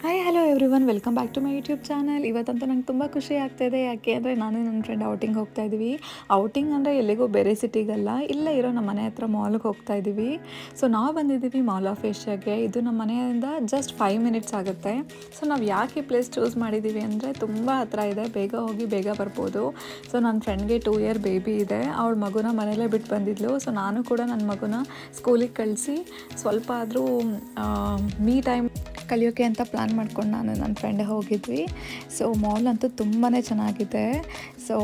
Hi hello everyone, welcome back to my YouTube channel. ಇವತ್ತಂತೂ ನಂಗೆ ತುಂಬ ಖುಷಿ ಆಗ್ತಾಯಿದೆ. ಯಾಕೆ ಅಂದರೆ ನಾನು ನನ್ನ ಫ್ರೆಂಡ್ ಔಟಿಂಗ್ ಹೋಗ್ತಾ ಇದ್ದೀವಿ. ಔಟಿಂಗ್ ಅಂದರೆ ಎಲ್ಲಿಗೂ ಬೇರೆ ಸಿಟಿಗಲ್ಲ, ಇಲ್ಲೇ ಇರೋ ನಮ್ಮ ಮನೆ ಹತ್ರ ಮಾಲ್ಗೆ ಹೋಗ್ತಾ ಇದ್ದೀವಿ. ಸೊ ನಾವು ಬಂದಿದ್ದೀವಿ ಮಾಲ್ ಆಫ್ ಏಷ್ಯಾಗೆ. ಇದು ನಮ್ಮ ಮನೆಯಿಂದ ಜಸ್ಟ್ 5 ಮಿನಿಟ್ಸ್ ಆಗುತ್ತೆ. ಸೊ ನಾವು ಯಾಕೆ ಈ ಪ್ಲೇಸ್ ಚೂಸ್ ಮಾಡಿದ್ದೀವಿ ಅಂದರೆ ತುಂಬ ಹತ್ರ ಇದೆ, ಬೇಗ ಹೋಗಿ ಬೇಗ ಬರ್ಬೋದು. ಸೊ ನನ್ನ ಫ್ರೆಂಡ್ಗೆ 2 ಇಯರ್ ಬೇಬಿ ಇದೆ, ಅವಳ ಮಗುನ ಮನೇಲೇ ಬಿಟ್ಟು ಬಂದಿದ್ಲು. ಸೊ ನಾನು ಕೂಡ ನನ್ನ ಮಗುನ ಸ್ಕೂಲಿಗೆ ಕಳಿಸಿ ಸ್ವಲ್ಪ ಆದರೂ ಮೀ ಟೈಮ್ ಕಲಿಯೋಕ್ಕೆ ಅಂತ ಪ್ಲ್ಯಾನ್ ಮಾಡ್ಕೊಂಡು ನಾನು ನನ್ನ ಫ್ರೆಂಡ್ ಹೋಗಿದ್ವಿ. ಸೊ ಮಾಲ್ ಅಂತೂ ತುಂಬಾ ಚೆನ್ನಾಗಿದೆ. ಸೊ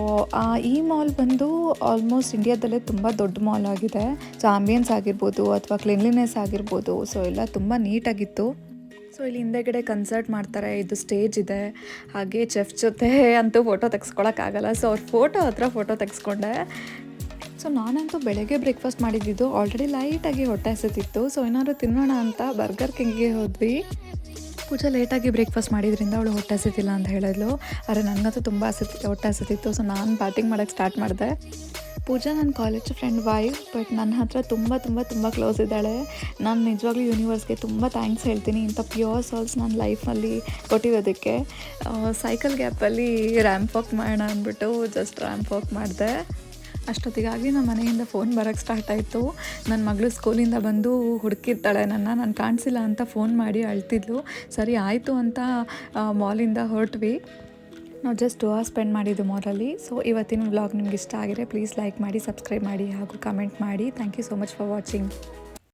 ಈ ಮಾಲ್ ಬಂದು ಆಲ್ಮೋಸ್ಟ್ ಇಂಡಿಯಾದಲ್ಲೇ ತುಂಬ ದೊಡ್ಡ ಮಾಲ್ ಆಗಿದೆ. ಸೊ ಆಂಬಿಯನ್ಸ್ ಆಗಿರ್ಬೋದು ಅಥವಾ ಕ್ಲೀನ್ಲಿನೆಸ್ ಆಗಿರ್ಬೋದು, ಸೊ ಎಲ್ಲ ತುಂಬ ನೀಟಾಗಿತ್ತು. ಸೊ ಇಲ್ಲಿ ಹಿಂದೆಗಡೆ ಕನ್ಸರ್ಟ್ ಮಾಡ್ತಾರೆ, ಇದು ಸ್ಟೇಜ್ ಇದೆ. ಹಾಗೆ ಚೆಫ್ ಜೊತೆ ಅಂತೂ ಫೋಟೋ ತೆಗೆಸ್ಕೊಳಕ್ಕಾಗಲ್ಲ. ಸೊ ಅವ್ರ ಫೋಟೋ ತೆಗೆಸ್ಕೊಂಡೆ. ಸೊ ನಾನಂತೂ ಬೆಳಗ್ಗೆ ಬ್ರೇಕ್ಫಾಸ್ಟ್ ಮಾಡಿದ್ದು ಆಲ್ರೆಡಿ ಲೈಟಾಗಿ ಹೊಟ್ಟೆ ಹಸಿತಿತ್ತು. ಸೊ ಏನಾದ್ರು ತಿನ್ನೋಣ ಅಂತ ಬರ್ಗರ್ ಕಿಂಗಿಗೆ ಹೋದ್ವಿ. ಪೂಜಾ ಲೇಟಾಗಿ ಬ್ರೇಕ್ಫಾಸ್ಟ್ ಮಾಡಿದ್ರಿಂದ ಅವಳು ಹೊಟ್ಟೆ ಹಸಿತಿಲ್ಲ ಅಂತ ಹೇಳಿದ್ಲು. ಆದರೆ ನನಗಂತೂ ತುಂಬ ಹೊಟ್ಟೆ ಹಸಿತಿತ್ತು. ಸೊ ನಾನು ಬ್ಯಾಟಿಂಗ್ ಮಾಡೋಕ್ಕೆ ಸ್ಟಾರ್ಟ್ ಮಾಡಿದೆ. ಪೂಜಾ ನನ್ನ ಕಾಲೇಜ್ ಫ್ರೆಂಡ್ ವೈಫ್, ಬಟ್ ನನ್ನ ಹತ್ರ ತುಂಬ ಕ್ಲೋಸ್ ಇದ್ದಾಳೆ. ನಾನು ನಿಜವಾಗ್ಲೂ ಯೂನಿವರ್ಸ್ಗೆ ತುಂಬ ಥ್ಯಾಂಕ್ಸ್ ಹೇಳ್ತೀನಿ, ಇಂಥ ಪ್ಯೂರ್ ಸಾಲ್ಸ್ ನನ್ನ ಲೈಫಲ್ಲಿ ಕೊಟ್ಟಿರೋದಕ್ಕೆ. ಸೈಕಲ್ ಗ್ಯಾಪಲ್ಲಿ ರ್ಯಾಂಪ್ ವಾಕ್ ಮಾಡೋಣ ಅಂದ್ಬಿಟ್ಟು ಜಸ್ಟ್ ರ್ಯಾಂಪ್ ವಾಕ್ ಮಾಡಿದೆ. ಅಷ್ಟೊತ್ತಿಗಾಗಿ ನಮ್ಮ ಮನೆಯಿಂದ ಫೋನ್ ಬರೋಕ್ಕೆ ಸ್ಟಾರ್ಟ್ ಆಯಿತು. ನನ್ನ ಮಗಳು ಸ್ಕೂಲಿಂದ ಬಂದು ಹುಡುಕಿರ್ತಾಳೆ ನಾನು ಕಾಣಿಸಿಲ್ಲ ಅಂತ ಫೋನ್ ಮಾಡಿ ಅಳ್ತಿದ್ಲು. ಸರಿ ಆಯಿತು ಅಂತ ಮಾಲಿಂದ ಹೊರಟ್ವಿ. ನಾವು ಜಸ್ಟ್ 2 ಅವರ್ಸ್ ಸ್ಪೆಂಡ್ ಮಾಡಿದ್ದು ಮಾಲಲ್ಲಿ. ಸೊ ಇವತ್ತಿನ ವ್ಲಾಗ್ ನಿಮ್ಗೆ ಇಷ್ಟ ಆಗಿದ್ರೆ ಪ್ಲೀಸ್ ಲೈಕ್ ಮಾಡಿ, ಸಬ್ಸ್ಕ್ರೈಬ್ ಮಾಡಿ ಹಾಗೂ ಕಮೆಂಟ್ ಮಾಡಿ. Thank you so much for watching.